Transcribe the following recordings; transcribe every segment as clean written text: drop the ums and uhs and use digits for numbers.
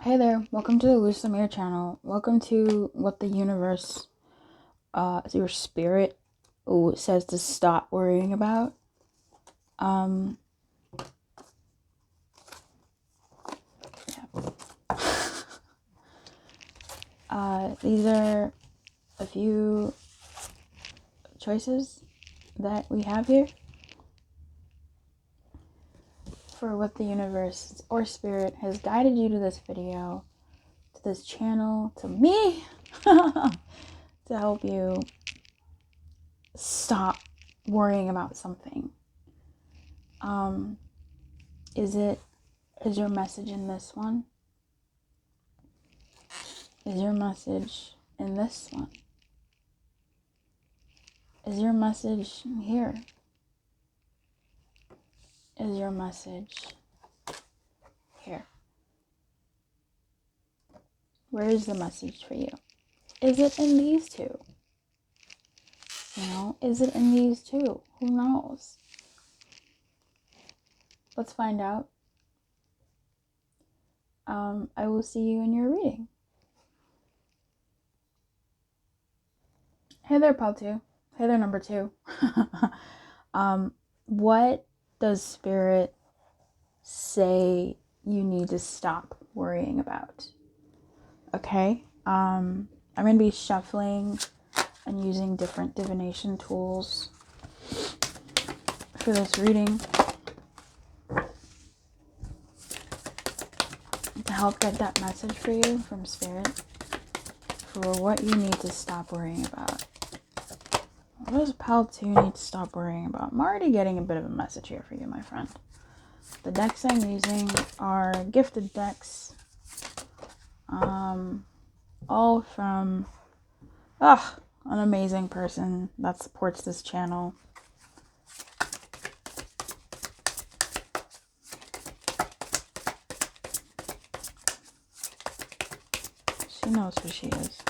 Hey there, welcome to the Luz Lumière channel. Welcome to what the universe, your spirit, says to stop worrying about. These are a few choices that we have here for what the universe or spirit has guided you to this video, to this channel, to me, to help you stop worrying about something. Is your message in this one? Is your message in this one? Is your message here? Is your message here? Where is the message for you? Is it in these two? Is it in these two? Who knows? Let's find out. I will see you in your reading. Hey there, pal 2. Hey there, number 2. What does Spirit say you need to stop worrying about? Okay. I'm going to be shuffling and using different divination tools for this reading to help get that message for you from Spirit for what you need to stop worrying about. What does Pal 2 need to stop worrying about? I'm already getting a bit of a message here for you, my friend. The decks I'm using are gifted decks. All from an amazing person that supports this channel. She knows who she is.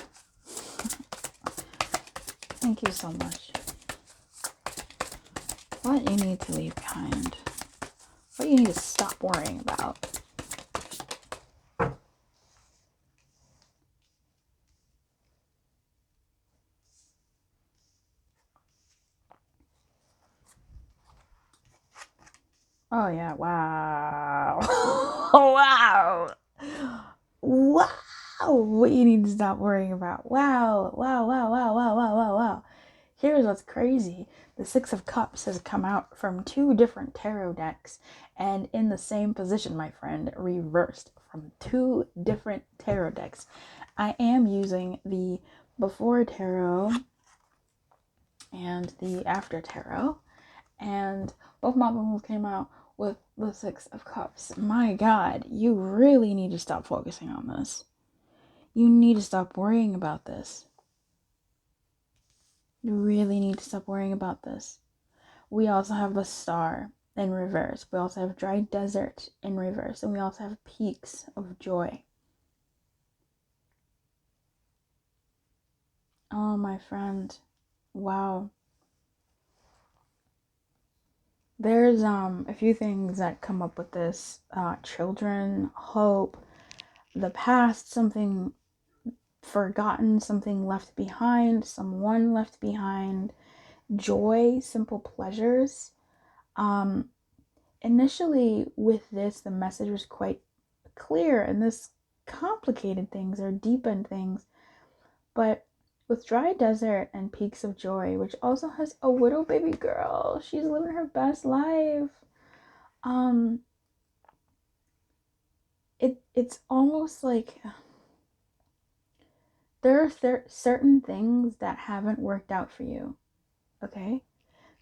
Thank you so much. What you need to leave behind. What you need to stop worrying about. Oh yeah, wow. Wow. Wow. What you need to stop worrying about. Wow. Here's what's crazy. The Six of Cups has come out from 2 different tarot decks and in the same position, my friend, reversed from 2 different tarot decks. I am using the Before Tarot and the After Tarot, and both of them came out with the Six of Cups. My God, you really need to stop focusing on this. You need to stop worrying about this. You really need to stop worrying about this. We also have the Star in reverse. We also have Dry Desert in reverse. And we also have Peaks of Joy. Oh, my friend. Wow. There's a few things that come up with this. Children, hope, the past, something forgotten, something left behind, someone left behind, joy, simple pleasures. Initially with this, the message was quite clear, and this complicated things or deepened things. But with Dry Desert and Peaks of Joy, which also has a widow baby girl, she's living her best life. It's almost like there are certain things that haven't worked out for you, okay?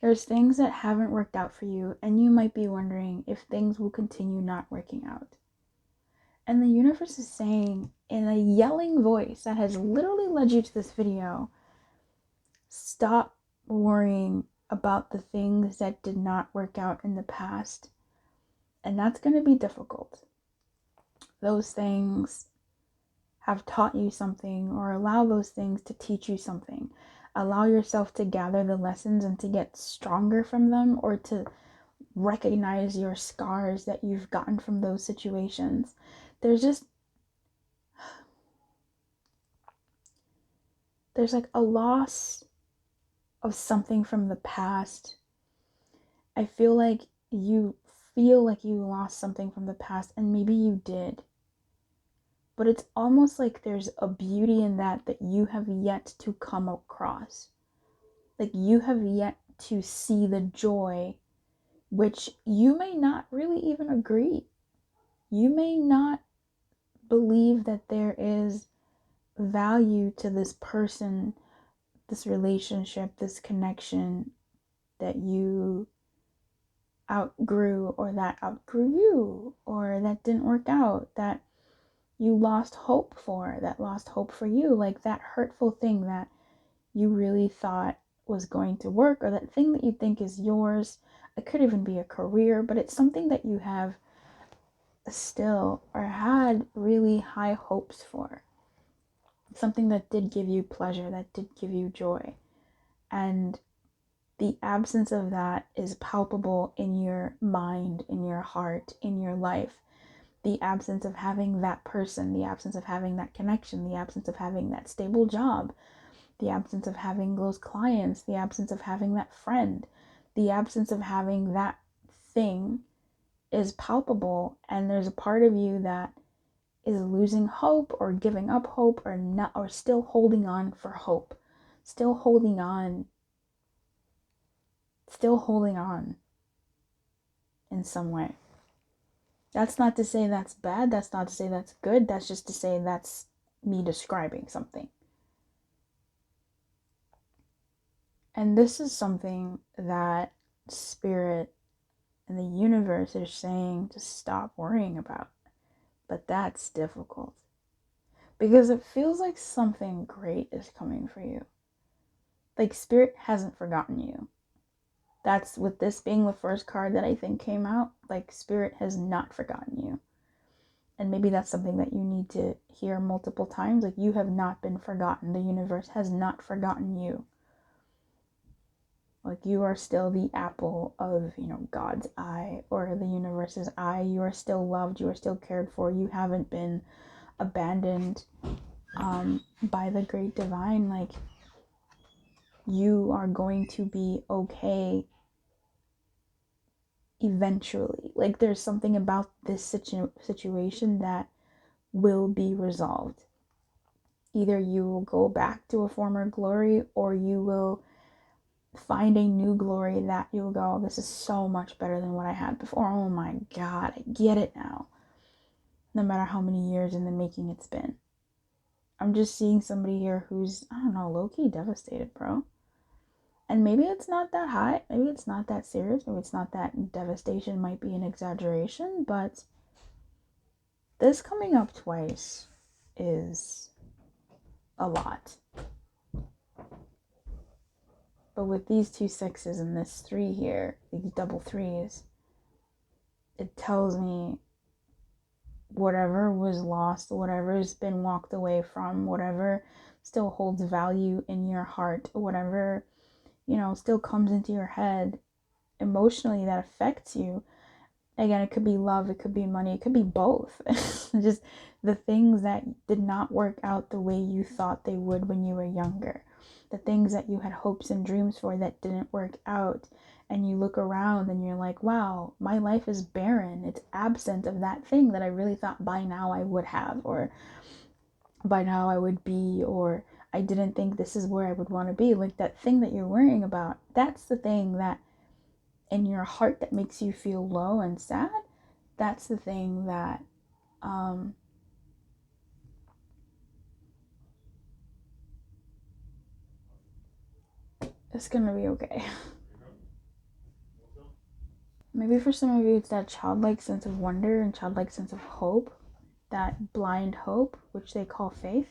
There's things that haven't worked out for you, and you might be wondering if things will continue not working out. And the universe is saying in a yelling voice that has literally led you to this video, stop worrying about the things that did not work out in the past. And that's going to be difficult. Those things have taught you something, or allow those things to teach you something. Allow yourself to gather the lessons and to get stronger from them, or to recognize your scars that you've gotten from those situations. There's just there's like a loss of something from the past. I feel like you lost something from the past, and maybe you did. But it's almost like there's a beauty in that you have yet to come across. Like you have yet to see the joy, which you may not really even agree. You may not believe that there is value to this person, this relationship, this connection that you outgrew, or that outgrew you, or that didn't work out, that you lost hope for, that lost hope for you, like that hurtful thing that you really thought was going to work, or that thing that you think is yours. It could even be a career, but it's something that you have still or had really high hopes for. Something that did give you pleasure, that did give you joy. And the absence of that is palpable in your mind, in your heart, in your life. The absence of having that person, the absence of having that connection, the absence of having that stable job, the absence of having those clients, the absence of having that friend, the absence of having that thing is palpable. And there's a part of you that is losing hope, or giving up hope, or not, or still holding on for hope, still holding on in some way. That's not to say that's bad, that's not to say that's good, that's just to say that's me describing something. And this is something that spirit and the universe is saying to stop worrying about. But that's difficult, because it feels like something great is coming for you. Like spirit hasn't forgotten you. That's, with this being the first card that I think came out, like spirit has not forgotten you. And maybe that's something that you need to hear multiple times. Like, you have not been forgotten. The universe has not forgotten you. Like, you are still the apple of, God's eye, or the universe's eye. You are still loved. You are still cared for. You haven't been abandoned by the great divine. Like, you are going to be okay eventually. Like, there's something about this situation that will be resolved. Either you will go back to a former glory, or you will find a new glory that you'll go, this is so much better than what I had before. Oh my God, I get it now. No matter how many years in the making it's been. I'm just seeing somebody here who's, I don't know, low-key devastated, bro. And maybe it's not that high. Maybe it's not that serious. Maybe it's not that devastation, might be an exaggeration. But this coming up twice is a lot. But with these 2 6s and this 3 here, these double 3s, it tells me whatever was lost, whatever's been walked away from, whatever still holds value in your heart, whatever, still comes into your head emotionally that affects you. Again, it could be love, it could be money, it could be both. Just the things that did not work out the way you thought they would when you were younger. The things that you had hopes and dreams for that didn't work out. And you look around and you're like, wow, my life is barren. It's absent of that thing that I really thought by now I would have, or by now I would be, or I didn't think this is where I would want to be. Like, that thing that you're worrying about, that's the thing that in your heart that makes you feel low and sad. That's the thing that it's gonna be okay. Maybe for some of you it's that childlike sense of wonder and childlike sense of hope, that blind hope, which they call faith,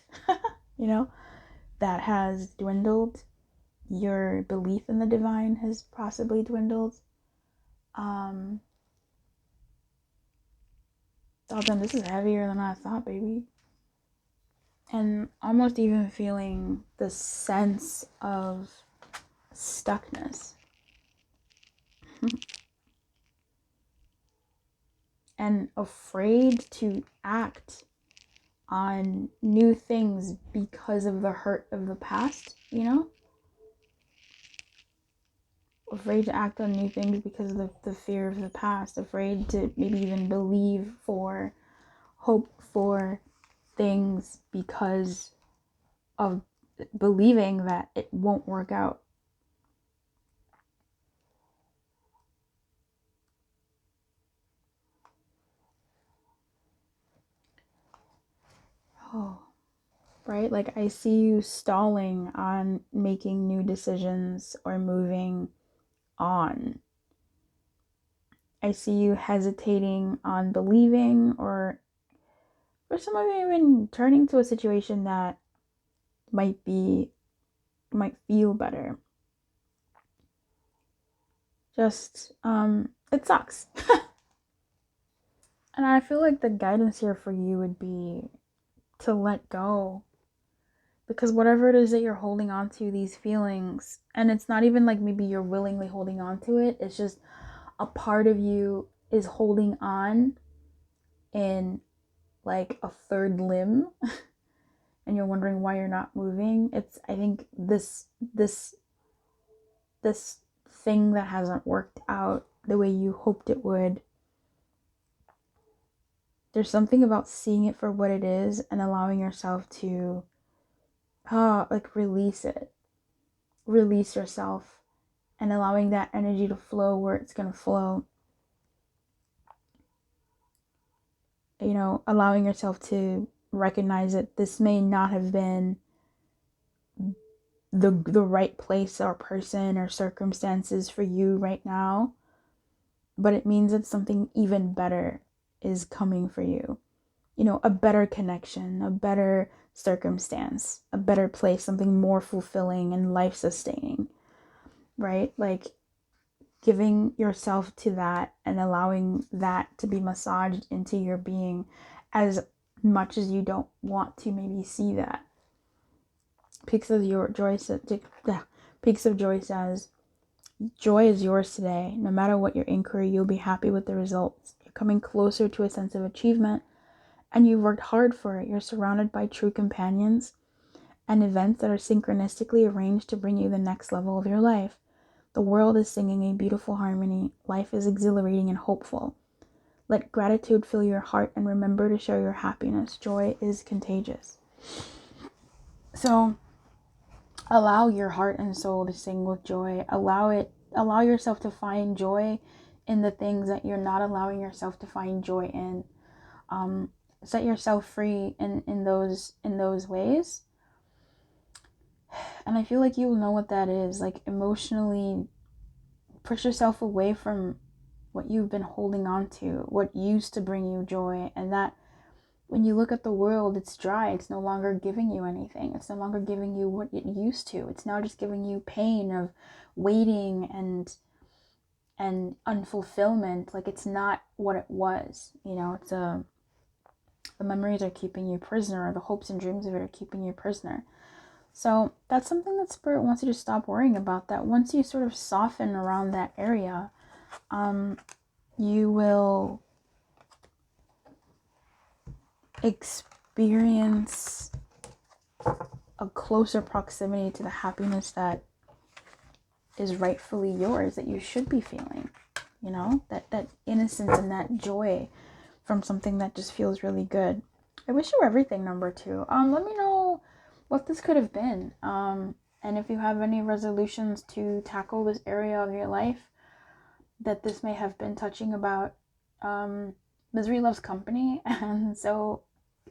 that has dwindled. Your belief in the divine has possibly dwindled. Oh damn, this is heavier than I thought, baby. And almost even feeling the sense of stuckness. And afraid to act on new things because of the hurt of the past, you know? Afraid to act on new things because of the fear of the past. Afraid to maybe even believe for, hope for things because of believing that it won't work out. Oh, right? Like I see you stalling on making new decisions or moving on. I see you hesitating on believing, or some of you even turning to a situation that might feel better. Just it sucks. And I feel like the guidance here for you would be to let go, because whatever it is that you're holding on to, these feelings, and it's not even like maybe you're willingly holding on to it, it's just a part of you is holding on in like a third limb and you're wondering why you're not moving. It's, I think this thing that hasn't worked out the way you hoped it would, there's something about seeing it for what it is and allowing yourself to like release yourself, and allowing that energy to flow where it's going to flow. You know, allowing yourself to recognize that this may not have been the right place or person or circumstances for you right now, but it means that something even better is coming for you. You know, a better connection, a better circumstance, a better place, something more fulfilling and life sustaining, right? Like giving yourself to that and allowing that to be massaged into your being as much as you don't want to maybe see that. Peaks of Joy says, joy is yours today. No matter what your inquiry, you'll be happy with the results. You're coming closer to a sense of achievement, and you've worked hard for it. You're surrounded by true companions and events that are synchronistically arranged to bring you the next level of your life. The world is singing a beautiful harmony. Life is exhilarating and hopeful. Let gratitude fill your heart and remember to share your happiness. Joy is contagious. So allow your heart and soul to sing with joy. Allow yourself to find joy in the things that you're not allowing yourself to find joy in. Set yourself free in those ways. And I feel like you will know what that is. Like emotionally push yourself away from what you've been holding on to, what used to bring you joy, and that when you look at the world, it's dry. It's no longer giving you anything. It's no longer giving you what it used to. It's now just giving you pain of waiting and unfulfillment. Like it's not what it was. You know, it's the memories are keeping you prisoner, or the hopes and dreams of it are keeping you prisoner. So that's something that Spirit wants you to stop worrying about. That once you sort of soften around that area, you will experience a closer proximity to the happiness that is rightfully yours, that you should be feeling. You know, that innocence and that joy from something that just feels really good. I wish you everything, number 2. Let me know what this could have been. And if you have any resolutions to tackle this area of your life that this may have been touching about. Misery loves company, and so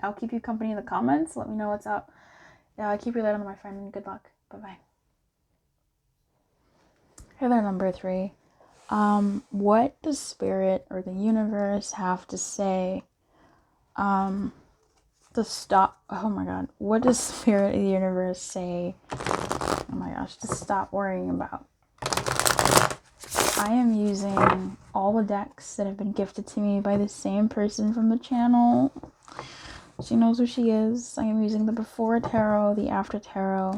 I'll keep you company in the comments. Let me know what's up. Yeah, keep your light on, my friend. Good luck. Bye-bye. Here there, number 3. What does Spirit or the universe have to say to stop? Oh my god. What does Spirit or the universe say? Oh my gosh, to stop worrying about? I am using all the decks that have been gifted to me by the same person from the channel. She knows who she is. I am using the Before Tarot, the After Tarot,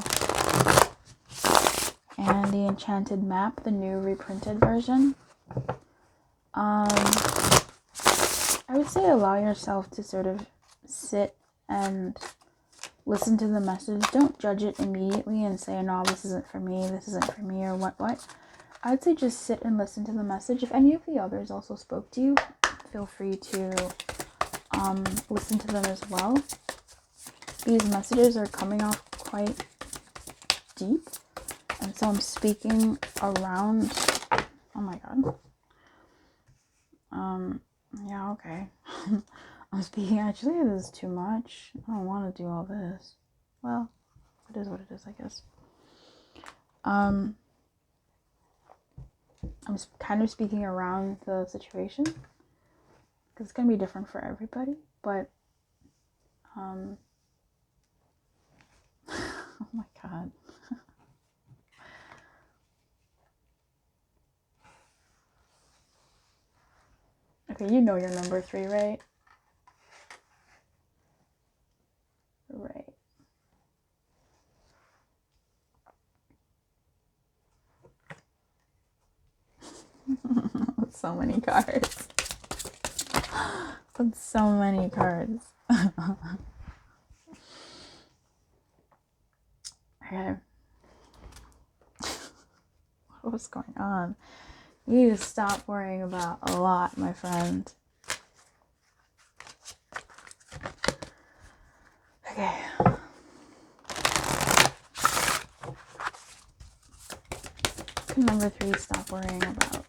and the Enchanted Map, the new reprinted version. I would say allow yourself to sort of sit and listen to the message. Don't judge it immediately and say, no, this isn't for me, or what. I'd say just sit and listen to the message. If any of the others also spoke to you, feel free to listen to them as well. These messages are coming off quite deep, and so I'm speaking around. Oh my god. Yeah, okay. I'm speaking. Actually, this is too much. I don't want to do all this. Well, it is what it is, I guess. I'm kind of speaking around the situation because it's gonna be different for everybody. But oh my god. Okay, you know you're number 3, right? Right. So many cards. That's so many cards. Okay. What's going on? You need to stop worrying about a lot, my friend. Okay. Number 3, stop worrying about.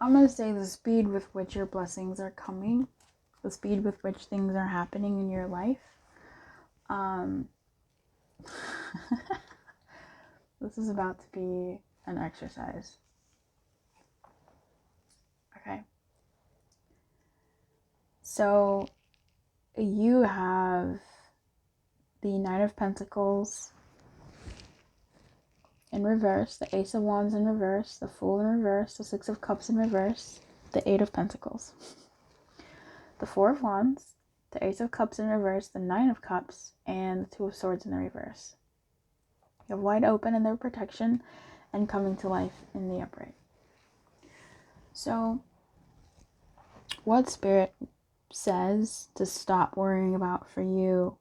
I'm going to say the speed with which your blessings are coming, the speed with which things are happening in your life. This is about to be an exercise. Okay. So you have the Nine of Pentacles in reverse, the Ace of Wands in reverse, the Fool in reverse, the Six of Cups in reverse, the Eight of Pentacles, the Four of Wands, the Ace of Cups in reverse, the Nine of Cups, and the Two of Swords in the reverse. You have wide open in their protection and coming to life in the upright. So what Spirit says to stop worrying about for you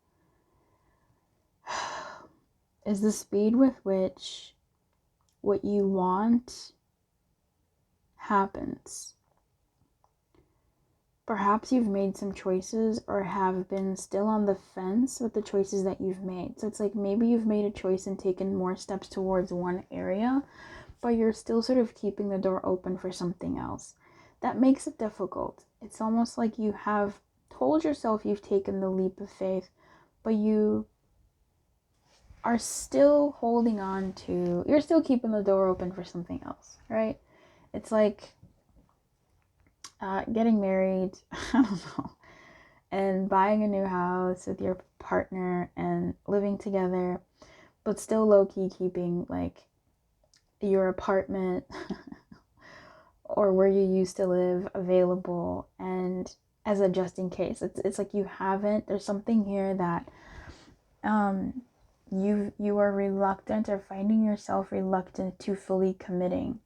is the speed with which what you want happens. Perhaps you've made some choices or have been still on the fence with the choices that you've made. So it's like maybe you've made a choice and taken more steps towards one area, but you're still sort of keeping the door open for something else. That makes it difficult. It's almost like you have told yourself you've taken the leap of faith, but you are still holding on to, you're still keeping the door open for something else, right? It's like getting married, I don't know, and buying a new house with your partner and living together, but still low-key keeping like your apartment or where you used to live available and as a just in case. It's like you haven't, there's something here that you are reluctant or finding yourself reluctant to fully committing.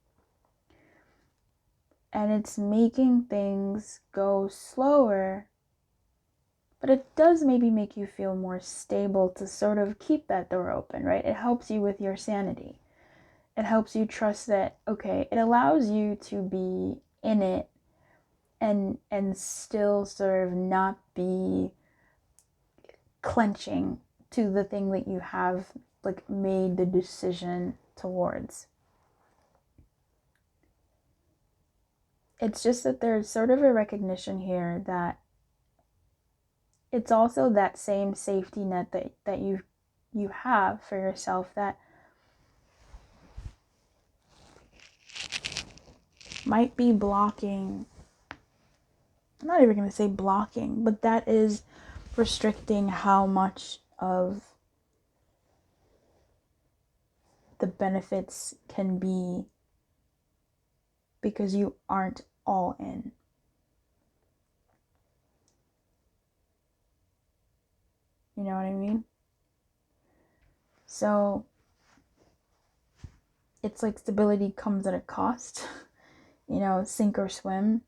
And it's making things go slower, but it does maybe make you feel more stable to sort of keep that door open, right? It helps you with your sanity. It helps you trust that, okay, it allows you to be in it and still sort of not be clenching to the thing that you have like made the decision towards. It's just that there's sort of a recognition here that it's also that same safety net that you have for yourself that might be blocking, I'm not even going to say blocking, but that is restricting how much of the benefits can be because you aren't all in. You know what I mean? So it's like stability comes at a cost, you know, sink or swim.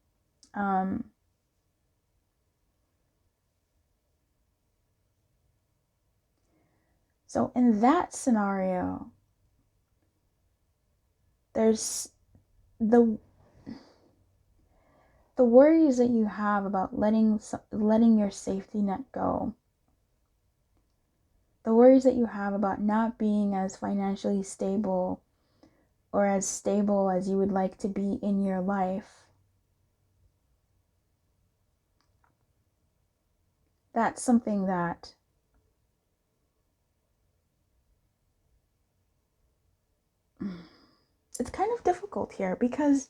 So in that scenario, there's the worries that you have about letting your safety net go. The worries that you have about not being as financially stable or as stable as you would like to be in your life. That's something that it's kind of difficult here, because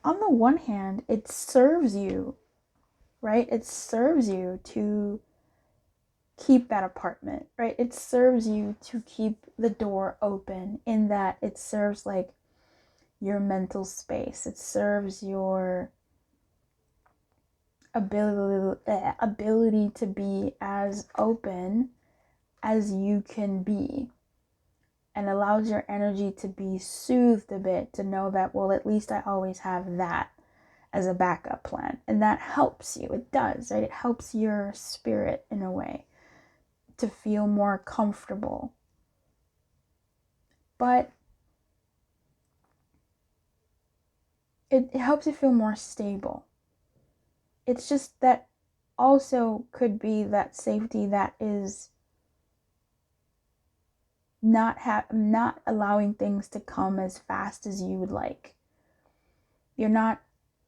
on the one hand, it serves you, right? It serves you to keep that apartment, right? It serves you to keep the door open, in that it serves like your mental space. It serves your ability to be as open as you can be, and allows your energy to be soothed a bit, to know that, well, at least I always have that as a backup plan. And that helps you. It does, right? It helps your spirit in a way to feel more comfortable. But it helps you feel more stable. It's just that also could be that safety that is not allowing things to come as fast as you would like. You're not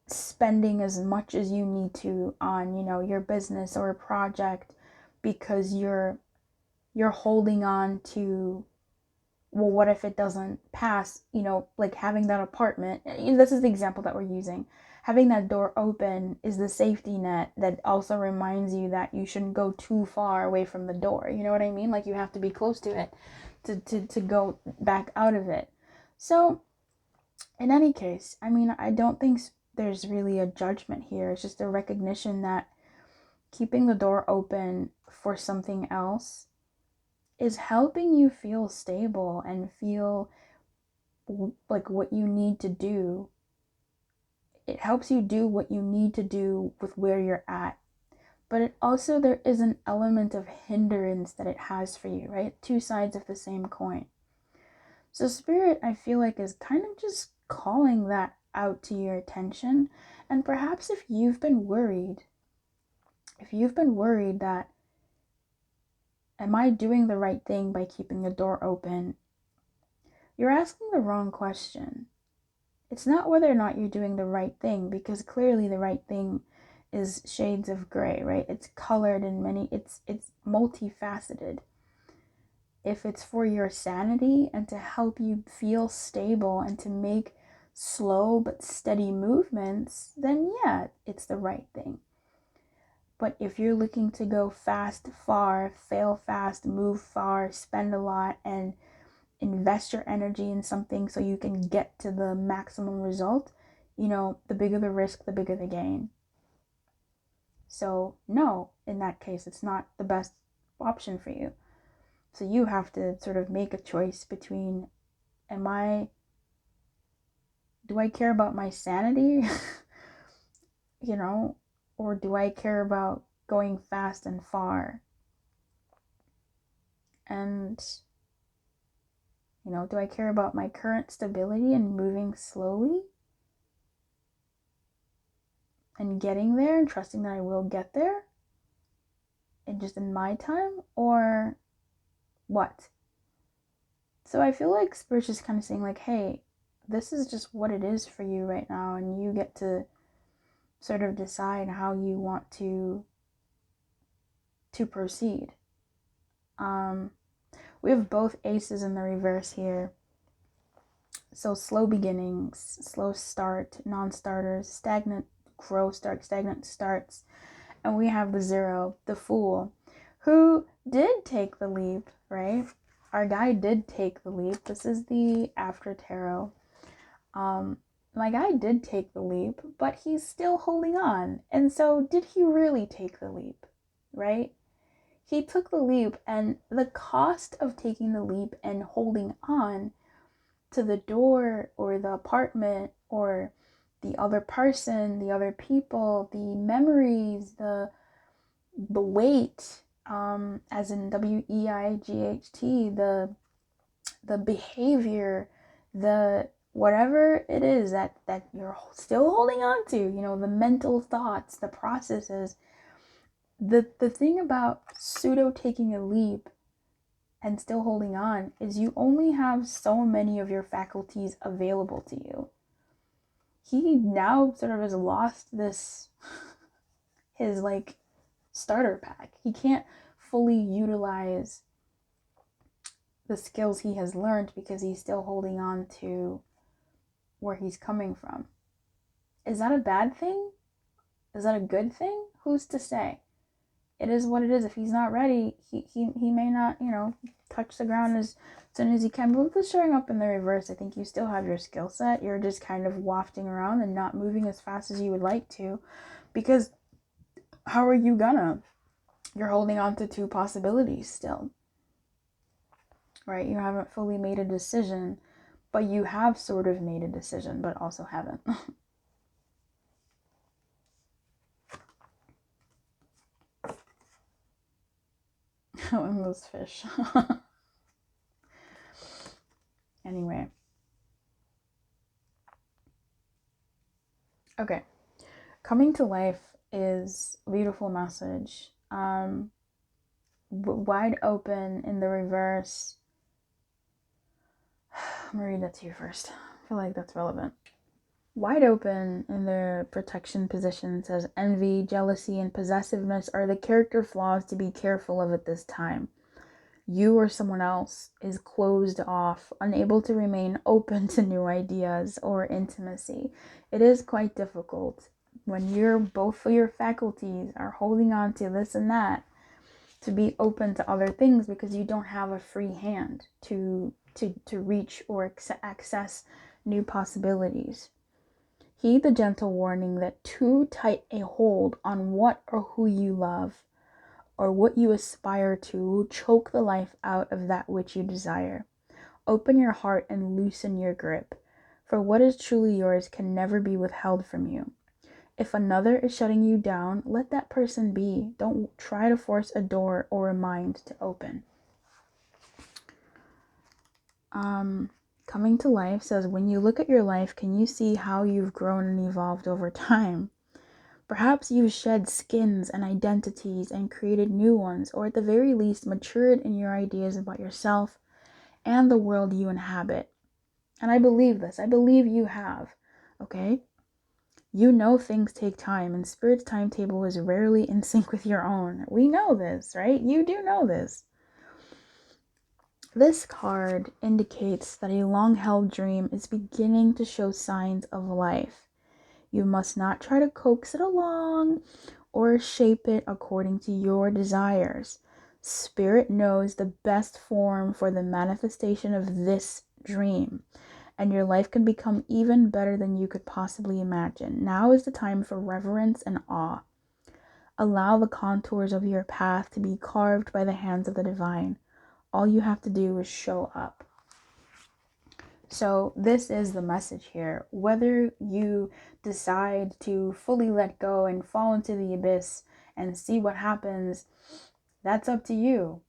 spending as much as you need to on, you know, your business or a project, because you're holding on to, well, what if it doesn't pass? You know, like having that apartment, this is the example that we're using. Having that door open is the safety net that also reminds you that you shouldn't go too far away from the door. You know what I mean? Like, you have to be close to it to go back out of it. So in any case, I mean, I don't think there's really a judgment here. It's just a recognition that keeping the door open for something else is helping you feel stable and feel like what you need to do. It helps you do what you need to do with where you're at. But it also, there is an element of hindrance that it has for you, right? Two sides of the same coin. So Spirit, I feel like, is kind of just calling that out to your attention. And perhaps if you've been worried that, am I doing the right thing by keeping the door open? You're asking the wrong question. It's not whether or not you're doing the right thing, because clearly the right thing is shades of gray, right? It's colored in many, it's multifaceted. If it's for your sanity and to help you feel stable and to make slow but steady movements, then yeah, it's the right thing. But if you're looking to go fast, far, fail fast, move far, spend a lot, and invest your energy in something so you can get to the maximum result, you know, the bigger the risk, the bigger the gain. So no, in that case, it's not the best option for you. So you have to sort of make a choice between, do I care about my sanity, you know, or do I care about going fast and far? And, you know, do I care about my current stability and moving slowly and getting there and trusting that I will get there and just in my time, or what? So I feel like Spirit's just kind of saying like, hey, this is just what it is for you right now, and you get to sort of decide how you want to proceed. We have both aces in the reverse here. So slow beginnings, slow start, non-starters, stagnant growth start, stagnant starts. And we have the 0, the Fool, who did take the leap, right? Our guy did take the leap. This is the after tarot. My guy did take the leap, but he's still holding on. And so did he really take the leap, right? He took the leap, and the cost of taking the leap and holding on to the door or the apartment or the other person, the other people, the memories, the weight, as in WEIGHT, the behavior, the whatever it is that you're still holding on to, the mental thoughts, the processes. The thing about pseudo taking a leap and still holding on is you only have so many of your faculties available to you. He now sort of has lost his like starter pack. He can't fully utilize the skills he has learned because he's still holding on to where he's coming from. Is that a bad thing? Is that a good thing? Who's to say? It is what it is. If he's not ready, he may not, touch the ground as soon as he can. But with the showing up in the reverse, I think you still have your skill set. You're just kind of wafting around and not moving as fast as you would like to, because how are you gonna? You're holding on to two possibilities still, right? You haven't fully made a decision, but you have sort of made a decision, but also haven't. Oh, and those fish. Anyway. Okay. Coming to life is a beautiful message. Wide open in the reverse. I'm gonna read that to you first. I feel like that's relevant. Wide open in the protection position says envy, jealousy, and possessiveness are the character flaws to be careful of at this time. You or someone else is closed off, unable to remain open to new ideas or intimacy. It is quite difficult when both of your faculties are holding on to this and that to be open to other things, because you don't have a free hand to reach or access new possibilities. Heed the gentle warning that too tight a hold on what or who you love or what you aspire to will choke the life out of that which you desire. Open your heart and loosen your grip, for what is truly yours can never be withheld from you. If another is shutting you down, let that person be. Don't try to force a door or a mind to open. Coming to life says, when you look at your life, can you see how you've grown and evolved over time? Perhaps you've shed skins and identities and created new ones, or at the very least matured in your ideas about yourself and the world you inhabit. And I believe this. I believe you have. Okay? You know things take time, and Spirit's timetable is rarely in sync with your own. We know this, right? You do know this. This card indicates that a long-held dream is beginning to show signs of life. You must not try to coax it along or shape it according to your desires. Spirit knows the best form for the manifestation of this dream, and your life can become even better than you could possibly imagine. Now is the time for reverence and awe. Allow the contours of your path to be carved by the hands of the divine. All you have to do is show up. So this is the message here. Whether you decide to fully let go and fall into the abyss and see what happens, that's up to you.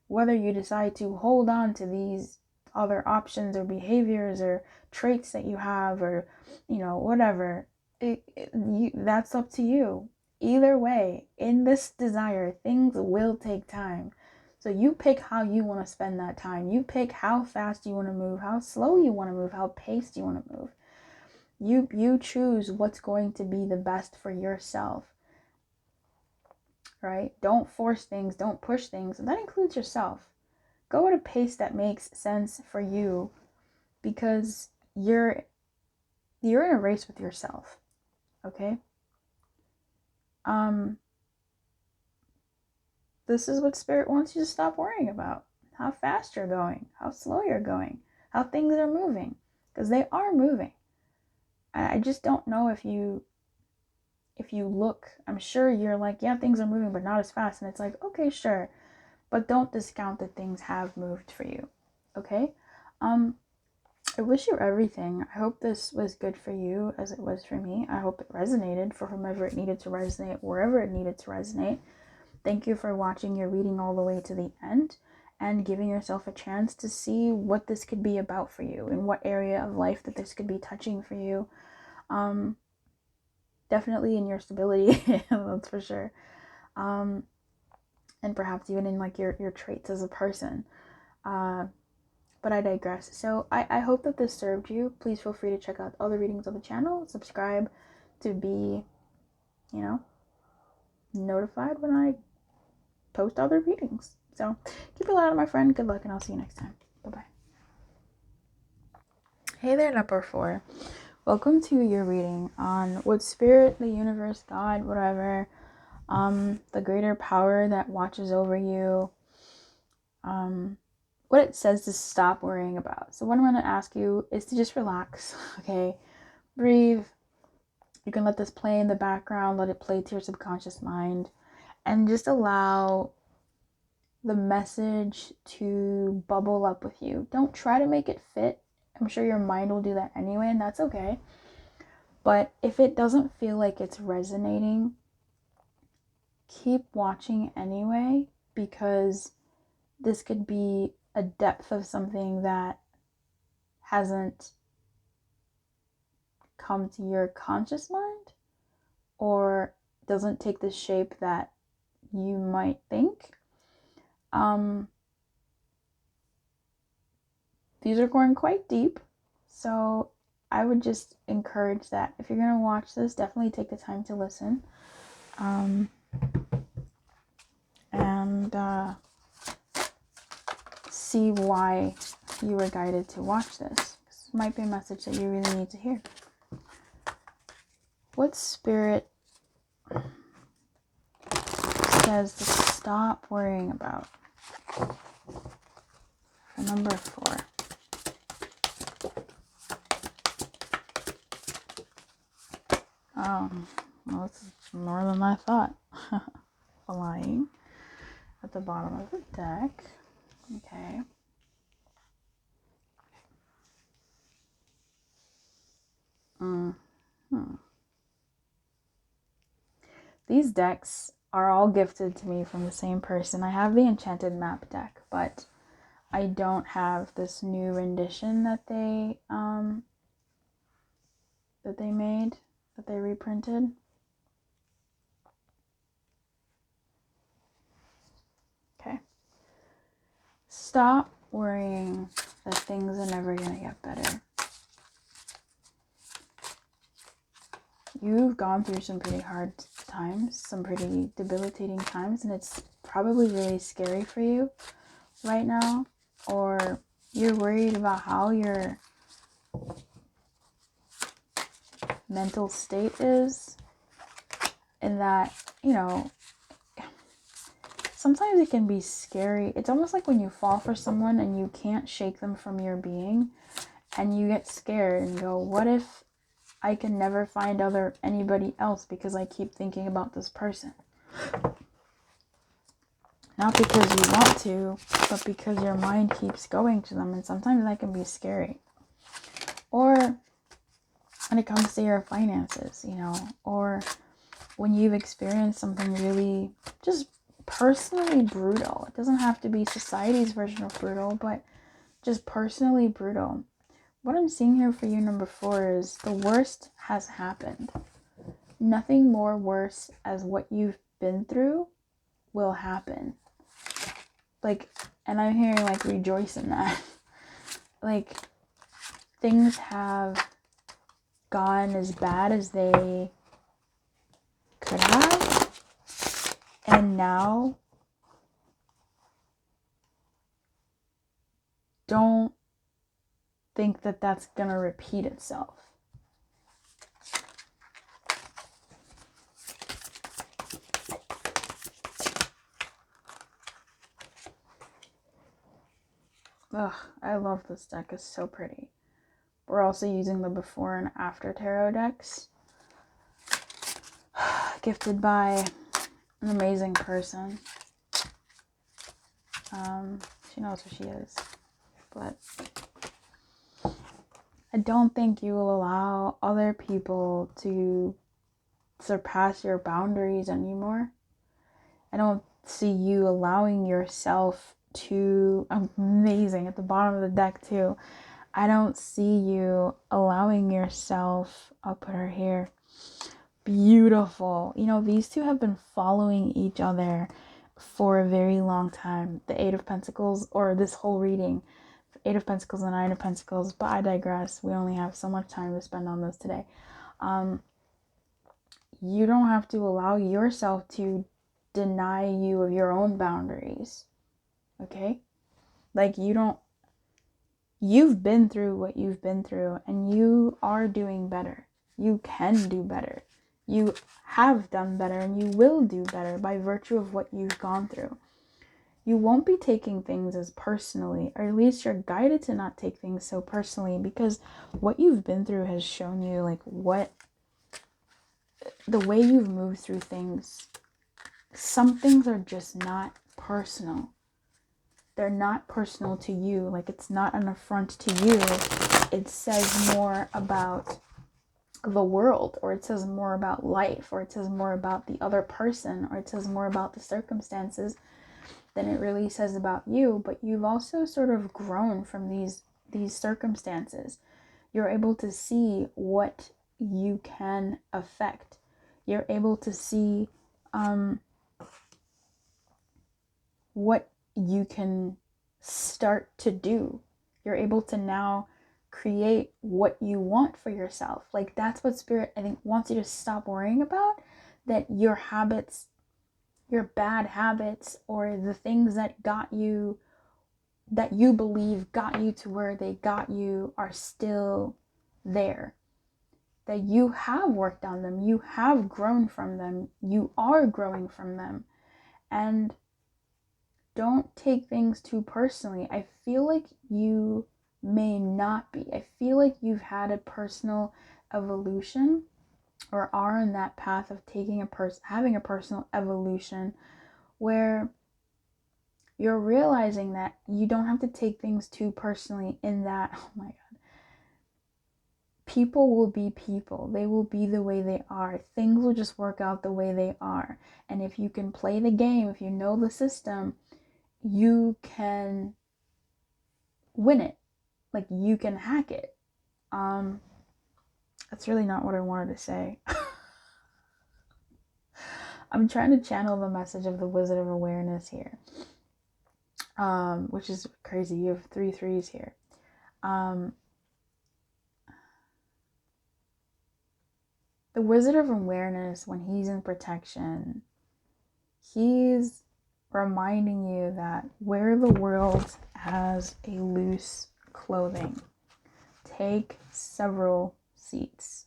Whether you decide to hold on to these other options or behaviors or traits that you have, or whatever, that's up to you. Either way, in this desire, things will take time. So you pick how you want to spend that time. You pick how fast you want to move, how slow you want to move, how paced you want to move. You choose what's going to be the best for yourself, right? Don't force things, don't push things. And that includes yourself. Go at a pace that makes sense for you, because you're in a race with yourself, okay? This is what Spirit wants you to stop worrying about. How fast you're going, how slow you're going, how things are moving, because they are moving. I just don't know if you look, I'm sure you're like, yeah, things are moving, but not as fast. And it's like, okay, sure. But don't discount that things have moved for you. Okay? I wish you everything. I hope this was good for you as it was for me. I hope it resonated for whomever it needed to resonate, wherever it needed to resonate. Thank you for watching your reading all the way to the end and giving yourself a chance to see what this could be about for you, in what area of life that this could be touching for you. Definitely in your stability, that's for sure. And perhaps even in like your traits as a person. But I digress. So I hope that this served you. Please feel free to check out other readings on the channel. Subscribe to be, notified when I post other readings. So keep it loud, my friend. Good luck, and I'll see you next time. Bye-bye. Hey there, number 4. Welcome to your reading on what spirit, the universe, God, whatever, the greater power that watches over you, what it says to stop worrying about. So what I'm going to ask you is to just relax, okay? Breathe. You can let this play in the background, let it play to your subconscious mind, and just allow the message to bubble up with you. Don't try to make it fit. I'm sure your mind will do that anyway, and that's okay. But if it doesn't feel like it's resonating, keep watching anyway, because this could be a depth of something that hasn't come to your conscious mind or doesn't take the shape that you might think. These are going quite deep, so I would just encourage that if you're going to watch this, definitely take the time to listen. And see why you were guided to watch this. This might be a message that you really need to hear. What spirit says to stop worrying about? For number 4. Oh, well, this is more than I thought. Flying at the bottom of the deck. Okay. These decks are all gifted to me from the same person. I have the Enchanted Map deck, but I don't have this new rendition that they made, that they reprinted. Okay. Stop worrying that things are never going to get better. You've gone through some pretty hard times, some pretty debilitating times, and it's probably really scary for you right now, or you're worried about how your mental state is, and that, sometimes it can be scary. It's almost like when you fall for someone and you can't shake them from your being, and you get scared and go, what if I can never find anybody else because I keep thinking about this person? Not because you want to, but because your mind keeps going to them, and sometimes that can be scary. Or when it comes to your finances, or when you've experienced something really just personally brutal. It doesn't have to be society's version of brutal, but just personally brutal. What I'm seeing here for you, number 4, is the worst has happened. Nothing more worse as what you've been through will happen. And I'm hearing, rejoice in that. Things have gone as bad as they could have, and now don't think that that's gonna repeat itself. Ugh, I love this deck. It's so pretty. We're also using the before and after tarot decks. Gifted by an amazing person. She knows who she is. But I don't think you will allow other people to surpass your boundaries anymore. I don't see you allowing yourself to, amazing at the bottom of the deck too. I don't see you allowing yourself, I'll put her here, beautiful. You know, these two have been following each other for a very long time. The Eight of Pentacles, or this whole reading, Eight of Pentacles and Nine of Pentacles, but I digress. We only have so much time to spend on this today. You don't have to allow yourself to deny you of your own boundaries. Okay? Like, you've been through what you've been through, and you are doing better. You can do better. You have done better, and you will do better by virtue of what you've gone through. You won't be taking things as personally, or at least you're guided to not take things so personally, because what you've been through has shown you, like, the way you've moved through things. Some things are just not personal. They're not personal to you. Like, it's not an affront to you. It says more about the world, or it says more about life, or it says more about the other person, or it says more about the circumstances than it really says about you. But you've also sort of grown from these circumstances. You're able to see what you can affect. You're able to see what you can start to do. You're able to now create what you want for yourself. Like, that's what Spirit, I think, wants you to stop worrying about. That your habits, your bad habits, or the things that got you, that you believe got you to where they got you, are still there. That you have worked on them. You have grown from them. You are growing from them. And don't take things too personally. I feel like you may not be. I feel like you've had a personal evolution, or are on that path of having a personal evolution, where you're realizing that you don't have to take things too personally, in that, oh my God, people will be people. They will be the way they are. Things will just work out the way they are. And if you can play the game, if you know the system, you can win it. Like, you can hack it. That's really not what I wanted to say. I'm trying to channel the message of the Wizard of Awareness here, which is crazy. You have 3 threes here. The Wizard of Awareness, when he's in protection, he's reminding you that where the world has a loose clothing, take several seats.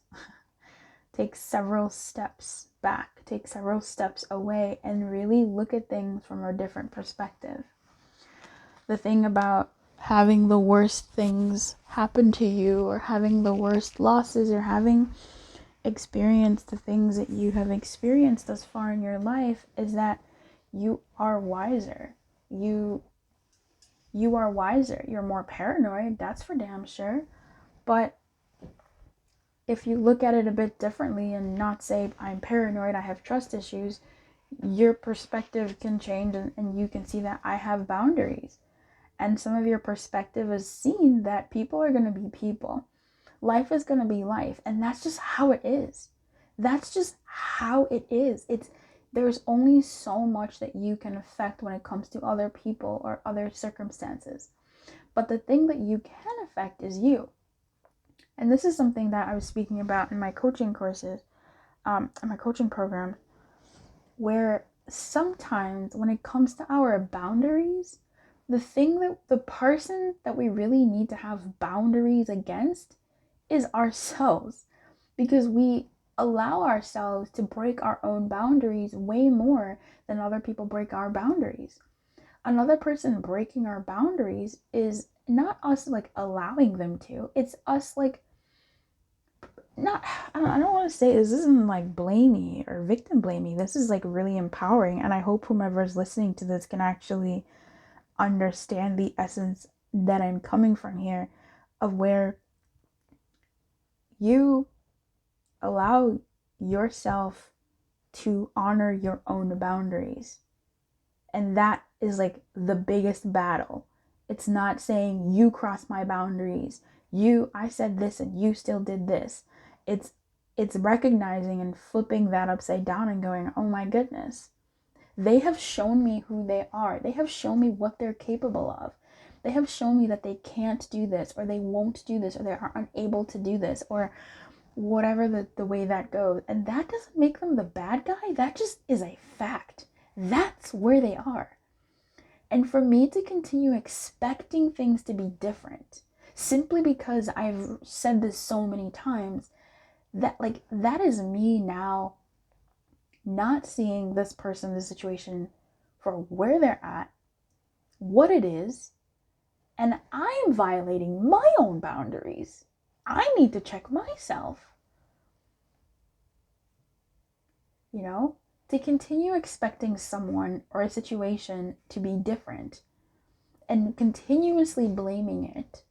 Take several steps back. Take several steps away and really look at things from a different perspective. The thing about having the worst things happen to you, or having the worst losses, or having experienced the things that you have experienced thus far in your life, is that you are wiser. You are wiser. You're more paranoid, that's for damn sure. But if you look at it a bit differently and not say, I'm paranoid, I have trust issues, your perspective can change, and you can see that I have boundaries. And some of your perspective is seen that people are going to be people. Life is going to be life. And that's just how it is. That's just how it is. There's only so much that you can affect when it comes to other people or other circumstances. But the thing that you can affect is you. And this is something that I was speaking about in my coaching courses, in my coaching program, where sometimes when it comes to our boundaries, the thing that the person that we really need to have boundaries against is ourselves, because we allow ourselves to break our own boundaries way more than other people break our boundaries. Another person breaking our boundaries is not us like allowing them to. It's us like I don't want to say this isn't like blamey or victim blamey. This is like really empowering, and I hope whomever is listening to this can actually understand the essence that I'm coming from here, of where you allow yourself to honor your own boundaries. And that is like the biggest battle. It's not saying you crossed my boundaries. I said this and you still did this. It's recognizing and flipping that upside down and going, "Oh my goodness. They have shown me who they are. They have shown me what they're capable of. They have shown me that they can't do this, or they won't do this, or they are unable to do this, or whatever the way that goes." And that doesn't make them the bad guy. That just is a fact. That's where they are. And for me to continue expecting things to be different, simply because I've said this so many times, that is me now not seeing this person, this situation, for where they're at, what it is, and I am violating my own boundaries. I need to check myself. You know, to continue expecting someone or a situation to be different and continuously blaming it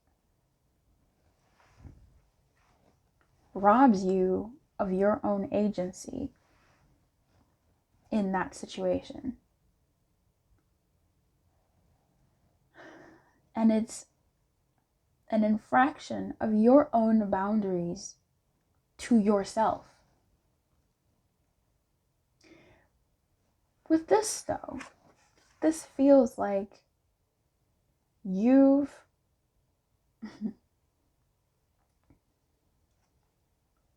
robs you of your own agency in that situation. And it's an infraction of your own boundaries to yourself. With this, though, this feels like you've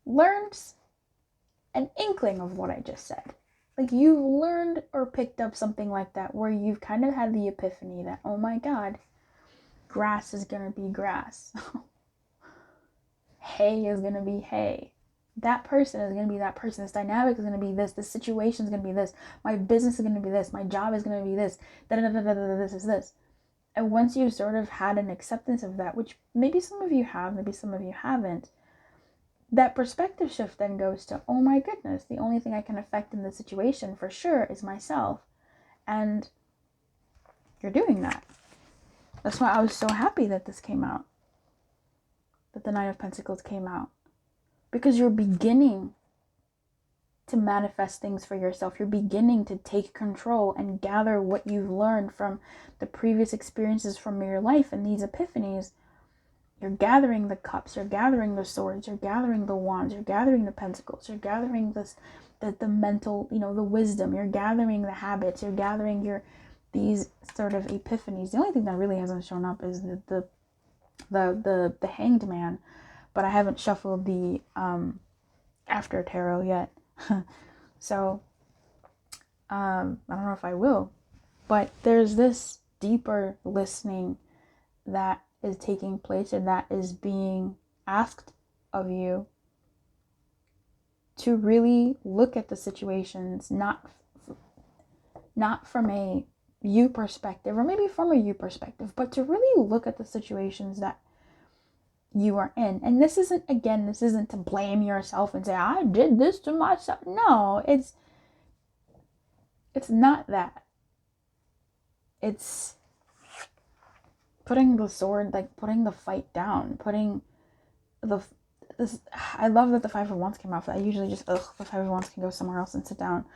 learned an inkling of what I just said. Like you've learned or picked up something like that where you've kind of had the epiphany that, oh my God, grass is going to be grass. Hay is going to be hay. That person is going to be that person. This dynamic is going to be this. This situation is going to be this. My business is going to be this. My job is going to be this. This is this. And once you sort of had an acceptance of that, which maybe some of you have, maybe some of you haven't, that perspective shift then goes to, oh my goodness, the only thing I can affect in this situation for sure is myself. And you're doing that. That's why I was so happy that this came out, that the Nine of Pentacles came out. Because you're beginning to manifest things for yourself. You're beginning to take control and gather what you've learned from the previous experiences from your life and these epiphanies. You're gathering the cups, you're gathering the swords, you're gathering the wands, you're gathering the pentacles, you're gathering the mental, the wisdom, you're gathering the habits, you're gathering these sort of epiphanies. The only thing that really hasn't shown up is the Hanged Man, but I haven't shuffled the After Tarot yet. So I don't know if I will, but there's this deeper listening that is taking place, and that is being asked of you to really look at the situations, not from a you perspective, or maybe from a you perspective, but to really look at the situations that you are in. And this isn't to blame yourself and say, I did this to myself. No, it's not that. It's putting the sword, like putting the fight down, I love that the Five of Wands came out. I usually just, the Five of Wands can go somewhere else and sit down.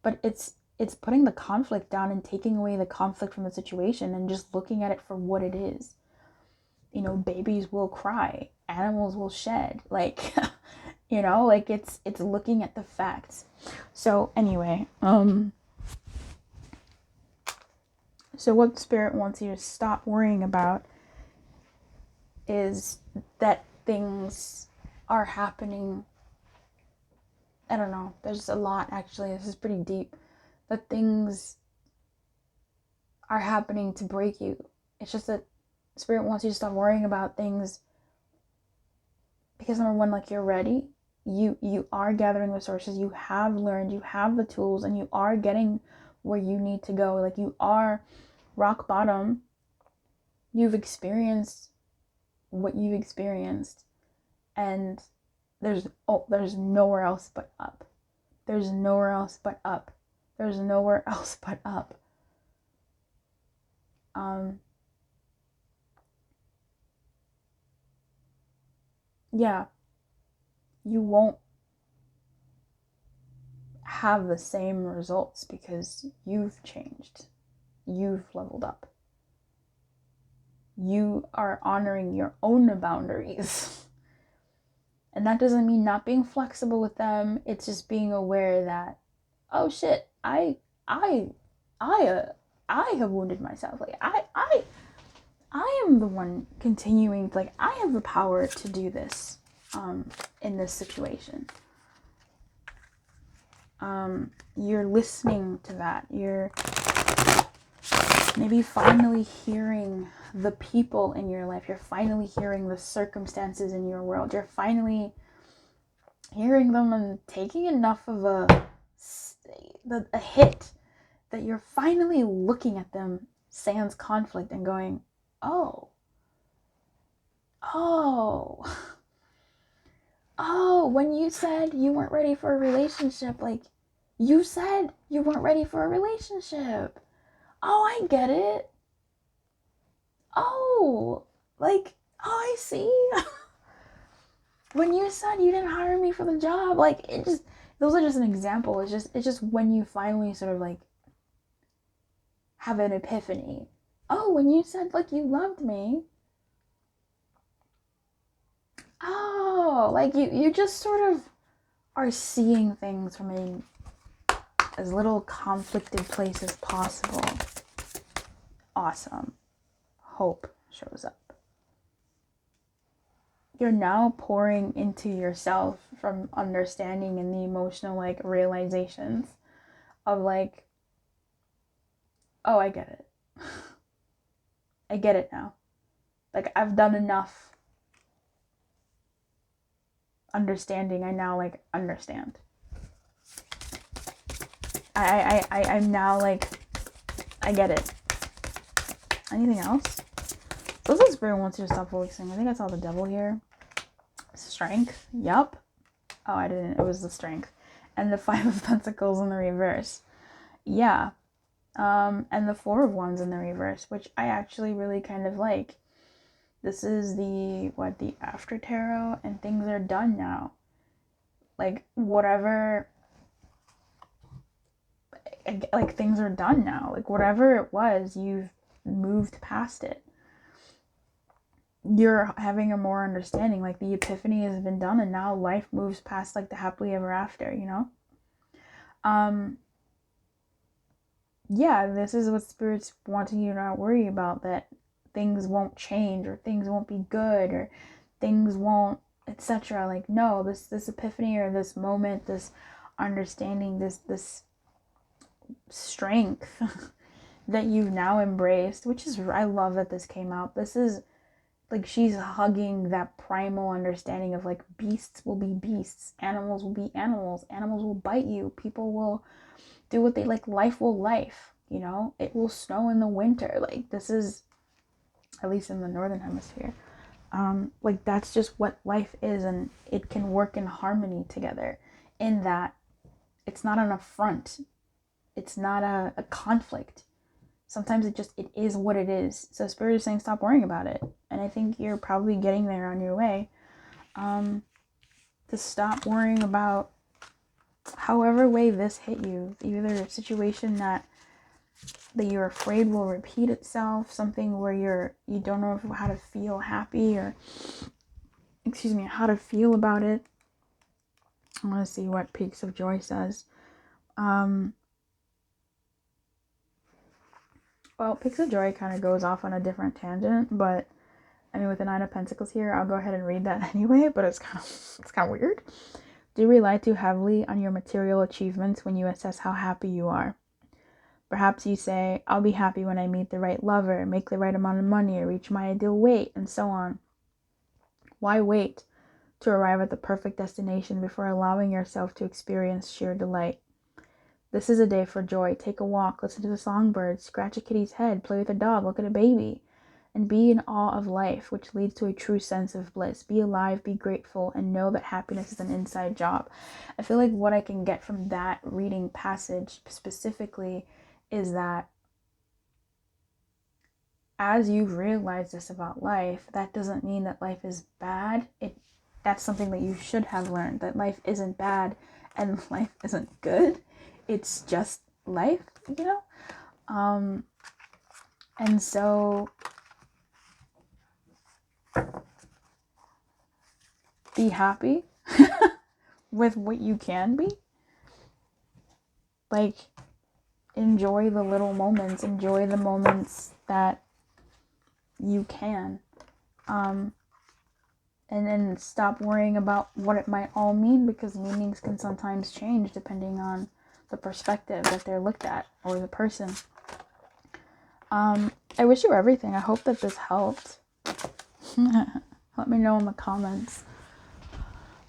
But it's putting the conflict down and taking away the conflict from the situation and just looking at it for what it is. Babies will cry, animals will shed, like, it's looking at the facts. So anyway, so what Spirit wants you to stop worrying about is that things are happening. I don't know, there's a lot, actually, this is pretty deep, that things are happening to break you. It's just that Spirit wants you to stop worrying about things because, number one, like, you're ready. You are gathering resources, you have learned, you have the tools, and you are getting where you need to go. Like, you are rock bottom. You've experienced what you've experienced, and there's nowhere else but up. There's nowhere else but up. There's nowhere else but up. yeah, you won't have the same results because you've changed. You've leveled up. You are honoring your own boundaries. And that doesn't mean not being flexible with them. It's just being aware that, oh shit, I have wounded myself. Like I am the one continuing. Like I have the power to do this, in this situation. You're listening to that. You're maybe finally hearing the people in your life. You're finally hearing the circumstances in your world. You're finally hearing them and taking enough of a hit that you're finally looking at them sans conflict and going, oh, when you said you weren't ready for a relationship, like, you said you weren't ready for a relationship. Oh, I get it. Oh, like, oh, I see. When you said you didn't hire me for the job, like, it just, those are just an example. It's just when you finally sort of like have an epiphany. Oh, when you said like you loved me. Oh, like you just sort of are seeing things from as little conflicted place as possible. Awesome. Hope shows up. You're now pouring into yourself from understanding and the emotional like realizations of like, oh, I get it. I get it now. Like I've done enough understanding. I now like understand. I'm now like, I get it. Anything else? Those like spirit wants you to stop focusing. I think I saw the devil here. Strength. Yup. Oh, I didn't. It was the strength. And the 5 of Pentacles in the reverse. Yeah. And the 4 of Wands in the reverse, which I actually really kind of like. This is the after tarot, and things are done now. Like, whatever, like, things are done now. Like, whatever it was, you've moved past it. You're having a more understanding, like, the epiphany has been done, and now life moves past, like, the happily ever after, you know? Yeah, this is what Spirit's wanting you to not worry about, that things won't change, or things won't be good, or things won't, etc. Like, no, this epiphany, or this moment, this understanding, this strength that you've now embraced, which is, I love that this came out. This is like, she's hugging that primal understanding of like, beasts will be beasts, animals will be animals, animals will bite you, people will do what they like, life will life, you know, it will snow in the winter. Like, this is, at least in the northern hemisphere, like, that's just what life is, and it can work in harmony together, in that it's not an affront, it's not a conflict. Sometimes it is what it is. So Spirit is saying, stop worrying about it. And I think you're probably getting there on your way, to stop worrying about however way this hit you. Either a situation that you're afraid will repeat itself, something where you don't know how to feel happy, or how to feel about it. I want to see what Peaks of Joy says. Well, Peaks of Joy kind of goes off on a different tangent, but I mean, with the 9 of Pentacles here, I'll go ahead and read that anyway, but it's kind of weird. Do you rely too heavily on your material achievements when you assess how happy you are? Perhaps you say, I'll be happy when I meet the right lover, make the right amount of money, or reach my ideal weight, and so on. Why wait to arrive at the perfect destination before allowing yourself to experience sheer delight? This is a day for joy. Take a walk, listen to the songbirds, scratch a kitty's head, play with a dog, look at a baby, and be in awe of life, which leads to a true sense of bliss. Be alive, be grateful, and know that happiness is an inside job. I feel like what I can get from that reading passage specifically is that as you've realized this about life, that doesn't mean that life is bad. that's something that you should have learned, that life isn't bad and life isn't good. It's just life, you know? And so be happy with what you can be. Like, enjoy the little moments, enjoy the moments that you can. And then stop worrying about what it might all mean, because meanings can sometimes change depending on the perspective that they're looked at or the person. I wish you everything. I hope that this helped. Let me know in the comments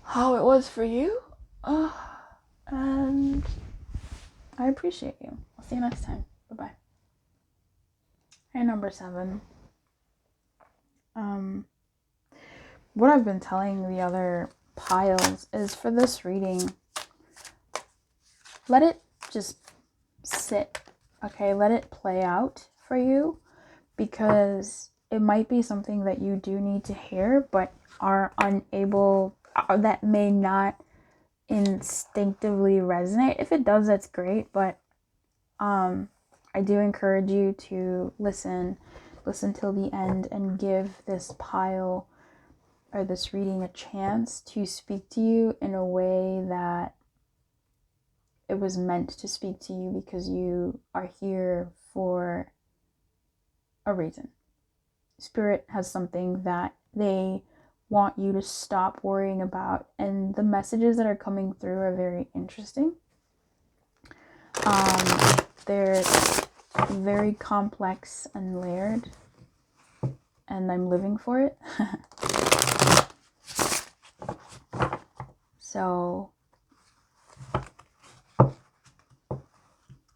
how it was for you. And I appreciate you. I'll see you next time. Bye-bye. Hey, number 7. What I've been telling the other piles is, for this reading, let it just sit, okay? Let it play out for you, because it might be something that you do need to hear, but are unable, or that may not instinctively resonate. If it does, that's great, but I do encourage you to listen till the end and give this pile or this reading a chance to speak to you in a way that it was meant to speak to you, because you are here for a reason. Spirit has something that they want you to stop worrying about, and the messages that are coming through are very interesting. They're very complex and layered, and I'm living for it. So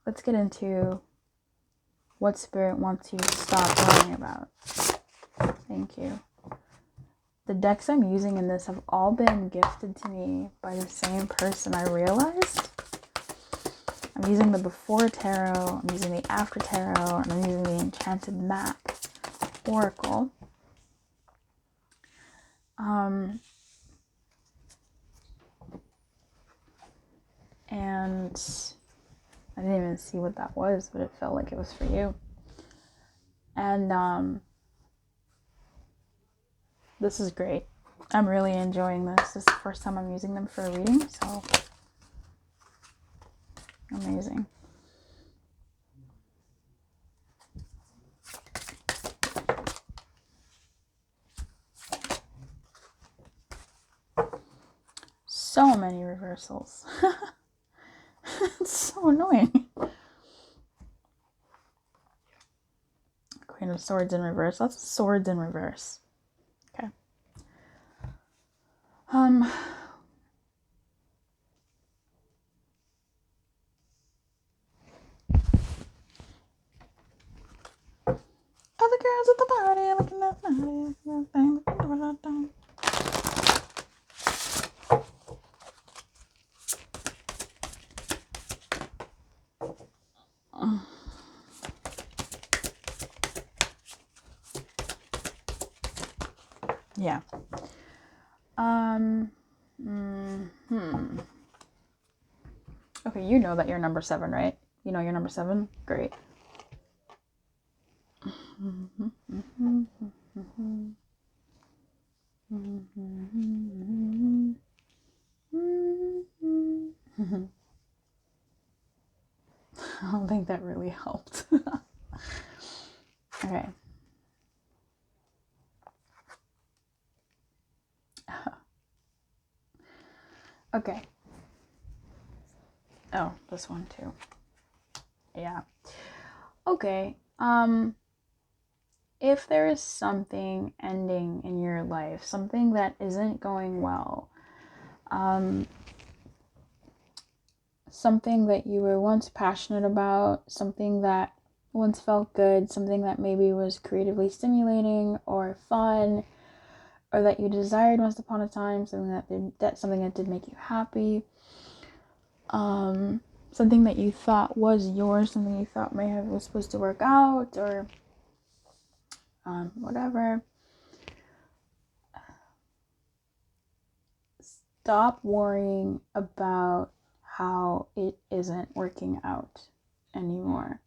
let's get into what Spirit wants you to stop worrying about. Thank you. The decks I'm using in this have all been gifted to me by the same person, I realized. I'm using the Before Tarot, I'm using the After Tarot, and I'm using the Enchanted Map Oracle. And I didn't even see what that was, but it felt like it was for you. And this is great. I'm really enjoying this. This is the first time I'm using them for a reading, so amazing. So many reversals. It's so annoying. Queen of Swords in reverse. Lots of swords in reverse. Okay. Other girls at the party looking at me. Yeah. Okay, you know that you're number 7, right? You know you're number 7? Great. I don't think that really helped. Okay. Okay. Oh, this one too. Yeah. Okay. If there is something ending in your life, something that isn't going well, something that you were once passionate about, something that once felt good, something that maybe was creatively stimulating or fun, or that you desired once upon a time, something that did make you happy, something that you thought was yours, something you thought was supposed to work out, or whatever. stop worrying about how it isn't working out anymore.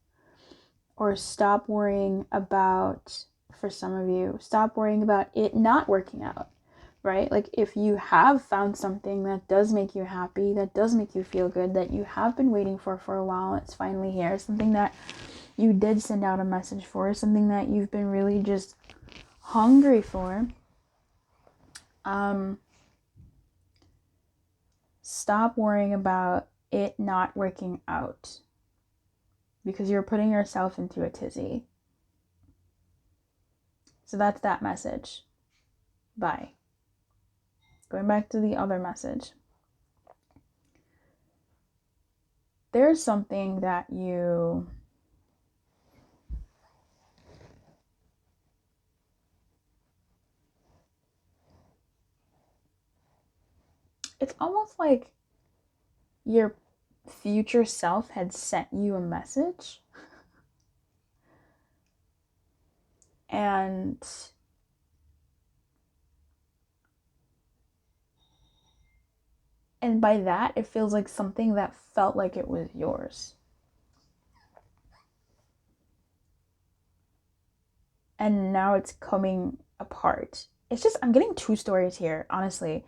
Or stop worrying about, for some of you, stop worrying about it not working out, right? Like if you have found something that does make you happy, that does make you feel good, that you have been waiting for a while, it's finally here, something that you did send out a message for, something that you've been really just hungry for, stop worrying about it not working out because you're putting yourself into a tizzy. So that's that message. Bye. Going back to the other message. There's something that you it's almost like your future self had sent you a message. And by that, it feels like something that felt like it was yours. And now it's coming apart. It's just, I'm getting two stories here, honestly.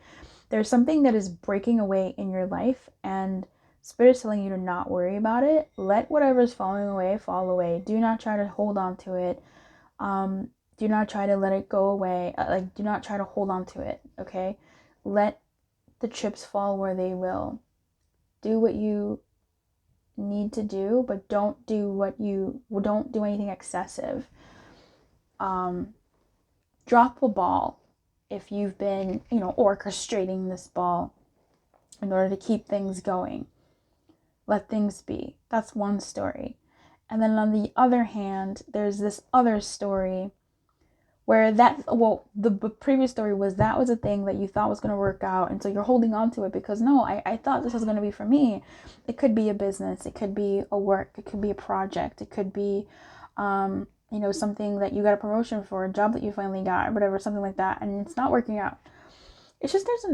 There's something that is breaking away in your life, and Spirit is telling you to not worry about it. Let whatever's falling away fall away. Do not try to hold on to it. Do not try to let it go away. Do not try to hold on to it, okay? Let the chips fall where they will. Do what you need to do, but don't do anything excessive. Drop the ball if you've been, orchestrating this ball in order to keep things going. Let things be. That's one story. And then on the other hand, there's this other story where the previous story was that was a thing that you thought was going to work out, and so you're holding on to it because no, I thought this was going to be for me. It could be a business, it could be a work, it could be a project, it could be something that you got a promotion for, a job that you finally got, or whatever, something like that, and it's not working out. It's just there's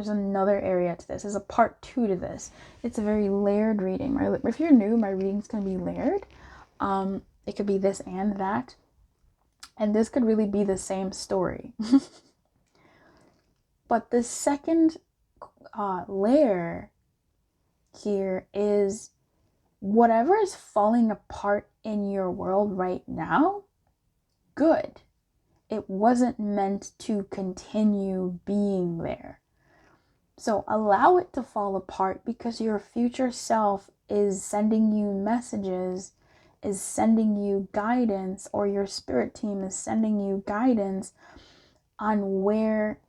another area to this. There's a part 2 to this. It's a very layered reading. Right? If you're new, my reading's going to be layered. It could be this and that. And this could really be the same story. But the second layer here is whatever is falling apart in your world right now, good. It wasn't meant to continue being there. So allow it to fall apart because your future self is sending you messages, is sending you guidance, or your spirit team is sending you guidance on where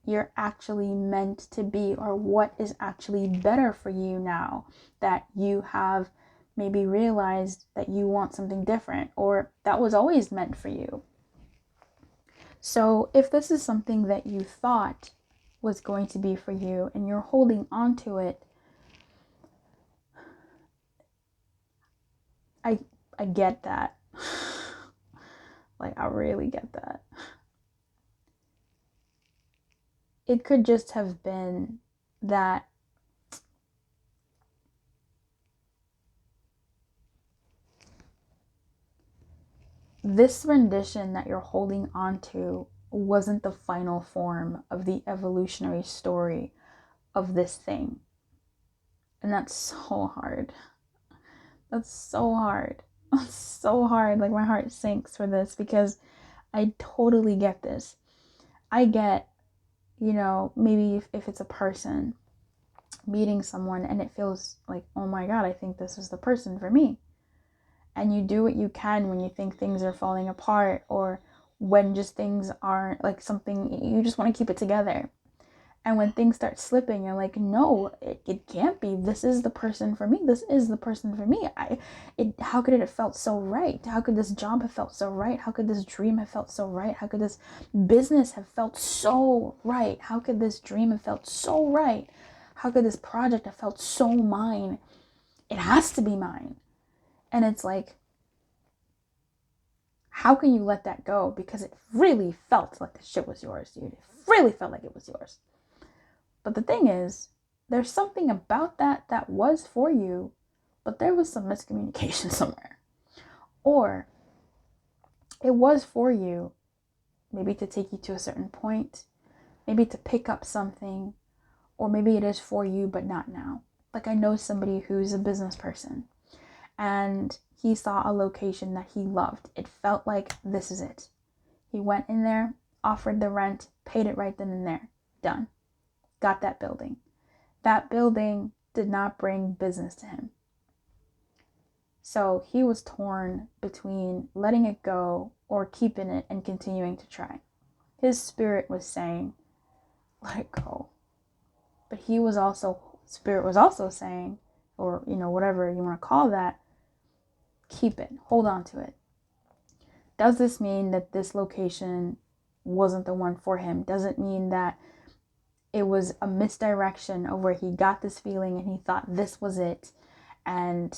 you're actually meant to be, or what is actually better for you now that you have maybe realized that you want something different, or that was always meant for you. So if this is something that you thought was going to be for you and you're holding on to it, I get that. I really get that. It could just have been that this rendition that you're holding on to wasn't the final form of the evolutionary story of this thing. And that's so hard. That's so hard. That's so hard. My heart sinks for this because I totally get this. I get, maybe if it's a person meeting someone and it feels like, oh my God, I think this is the person for me. And you do what you can when you think things are falling apart, or when just things aren't something, you just want to keep it together. And when things start slipping, you're like, no, it can't be. This is the person for me. This is the person for me. How could it have felt so right? How could this job have felt so right? How could this dream have felt so right? How could this business have felt so right? How could this dream have felt so right? How could this project have felt so mine? It has to be mine. And it's like, how can you let that go? Because it really felt like the shit was yours, dude. It really felt like it was yours. But the thing is, there's something about that was for you, but there was some miscommunication somewhere. Or it was for you, maybe to take you to a certain point, maybe to pick up something, or maybe it is for you, but not now. Like, I know somebody who's a business person, and he saw a location that he loved. It felt like, this is it. He went in there, offered the rent, paid it right then and there. Done. Got that building. That building did not bring business to him. So he was torn between letting it go or keeping it and continuing to try. His spirit was saying, let it go. But spirit was also saying, or, whatever you want to call that, keep it, hold on to it. Does this mean that this location wasn't the one for him? Does it mean that it was a misdirection of where he got this feeling and he thought this was it, and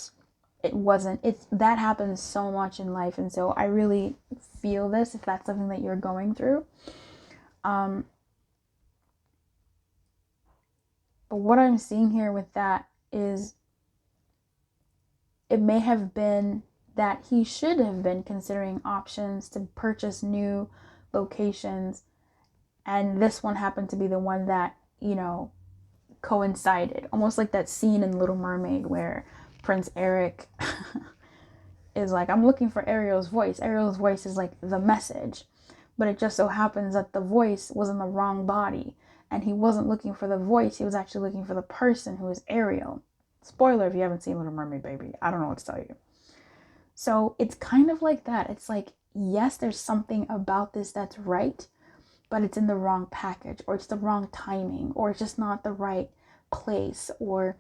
it wasn't? That happens so much in life, and so I really feel this if that's something that you're going through. But what I'm seeing here with that is, it may have been that he should have been considering options to purchase new locations, and this one happened to be the one that, coincided. Almost like that scene in Little Mermaid where Prince Eric is like, I'm looking for Ariel's voice. Ariel's voice is like the message, but it just so happens that the voice was in the wrong body, and he wasn't looking for the voice, he was actually looking for the person who is Ariel. Spoiler if you haven't seen Little Mermaid, baby. I don't know what to tell you. So it's kind of like that. It's like, yes, there's something about this that's right, but it's in the wrong package, or it's the wrong timing, or it's just not the right place, or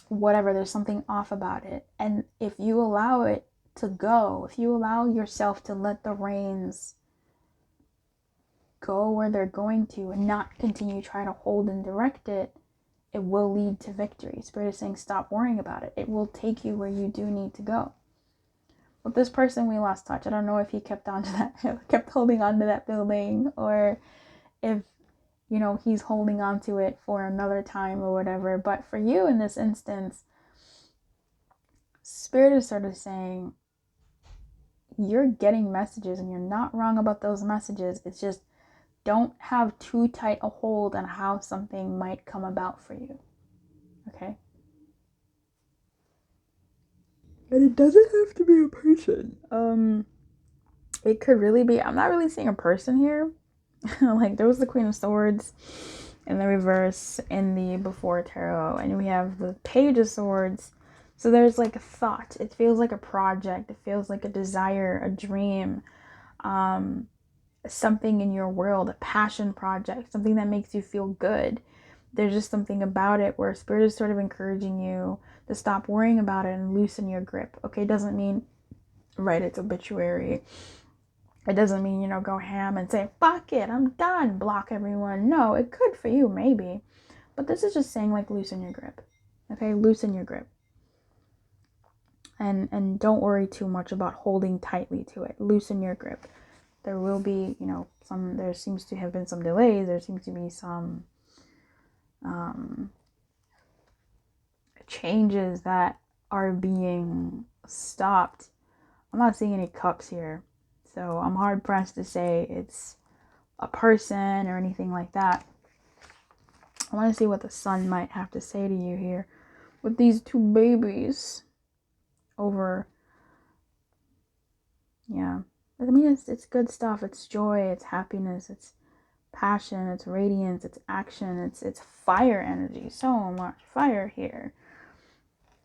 whatever. There's something off about it. And if you allow it to go, if you allow yourself to let the reins go where they're going to and not continue trying to hold and direct it, it will lead to victory. Spirit is saying, stop worrying about it. It will take you where you do need to go. With this person, we lost touch. I don't know if he kept holding on to that building, or if, he's holding on to it for another time or whatever. But for you in this instance, Spirit is sort of saying, you're getting messages and you're not wrong about those messages. It's just, don't have too tight a hold on how something might come about for you. Okay? And it doesn't have to be a person. It could really be, I'm not really seeing a person here. Like, there was the Queen of Swords in the reverse in the before tarot, and we have the Page of Swords. So there's like a thought. It feels like a project. It feels like a desire, a dream, something in your world, a passion project, something that makes you feel good. There's just something about it where Spirit is sort of encouraging you to stop worrying about it and loosen your grip. Okay, it doesn't mean write its obituary. It doesn't mean, go ham and say, fuck it, I'm done, block everyone. No, it could for you, maybe. But this is just saying, like, loosen your grip. Okay, loosen your grip. And don't worry too much about holding tightly to it. Loosen your grip. There will be, there seems to have been some delays. There seems to be some changes that are being stopped. I'm not seeing any cups here, so I'm hard pressed to say it's a person or anything like that. I want to see what the sun might have to say to you here with these two babies over. Yeah, I mean, it's good stuff. It's joy, it's happiness, it's passion, it's radiance, it's action, it's fire energy. So much fire here.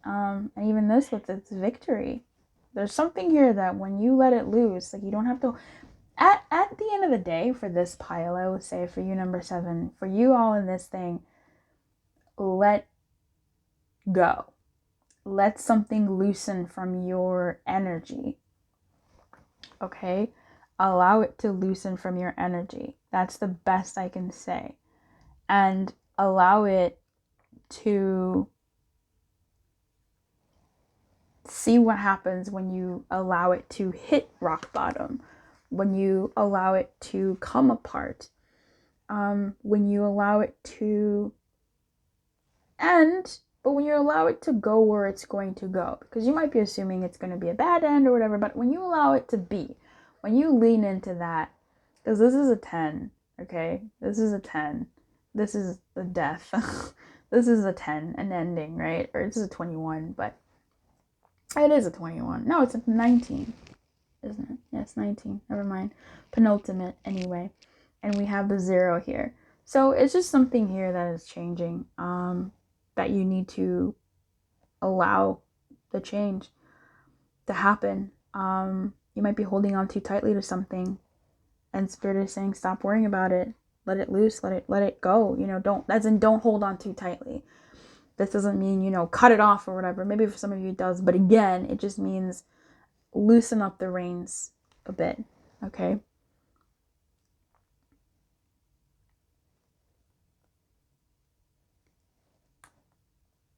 And even this with its victory. There's something here that when you let it loose, like, you don't have to. At the end of the day, for this pile, I would say, for you, number 7, for you all in this thing, let go. Let something loosen from your energy. Okay? Allow it to loosen from your energy. That's the best I can say. And allow it to see what happens when you allow it to hit rock bottom, when you allow it to come apart. when you allow it to end, but when you allow it to go where it's going to go, because you might be assuming it's going to be a bad end or whatever, but when you allow it to be, when you lean into that, because this is a 10, okay? This is a 10. This is the death. This is a 10, an ending, right? Or this is a 21, but it is a 21. No, it's a 19, isn't it? Yes, 19. Never mind. Penultimate, anyway. And we have the 0 here. So it's just something here that is changing, that you need to allow the change to happen. You might be holding on too tightly to something, and Spirit is saying, stop worrying about it. Let it loose. Let it go. Don't hold on too tightly. This doesn't mean, cut it off or whatever. Maybe for some of you it does. But again, it just means loosen up the reins a bit. Okay?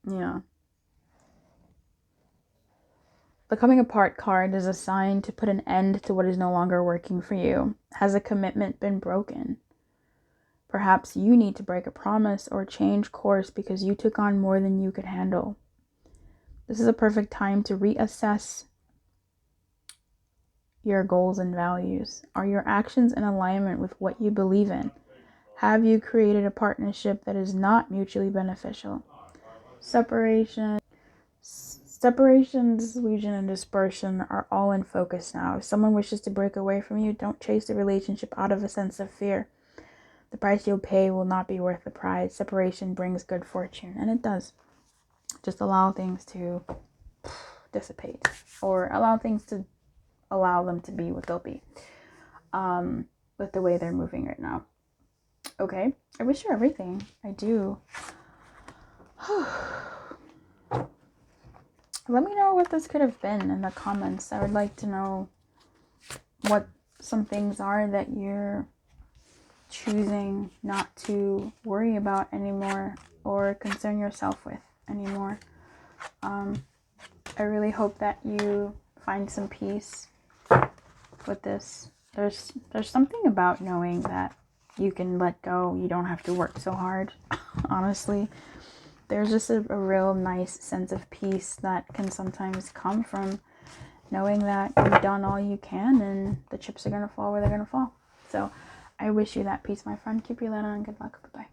Yeah. The coming apart card is a sign to put an end to what is no longer working for you. Has a commitment been broken? Perhaps you need to break a promise or change course because you took on more than you could handle. This is a perfect time to reassess your goals and values. Are your actions in alignment with what you believe in? Have you created a partnership that is not mutually beneficial? Separation, disillusion, and dispersion are all in focus now. If someone wishes to break away from you, don't chase the relationship out of a sense of fear. The price you'll pay will not be worth the prize. Separation brings good fortune, and it does. Just allow things to dissipate, or allow them to be what they'll be, with the way they're moving right now. Okay, I wish you everything. I do. Let me know what this could have been in the comments. I would like to know what some things are that you're choosing not to worry about anymore or concern yourself with anymore. I really hope that you find some peace with this. There's something about knowing that you can let go. You don't have to work so hard. Honestly, there's just a real nice sense of peace that can sometimes come from knowing that you've done all you can and the chips are going to fall where they're going to fall. So I wish you that peace, my friend. Keep your light on. Good luck. Bye-bye.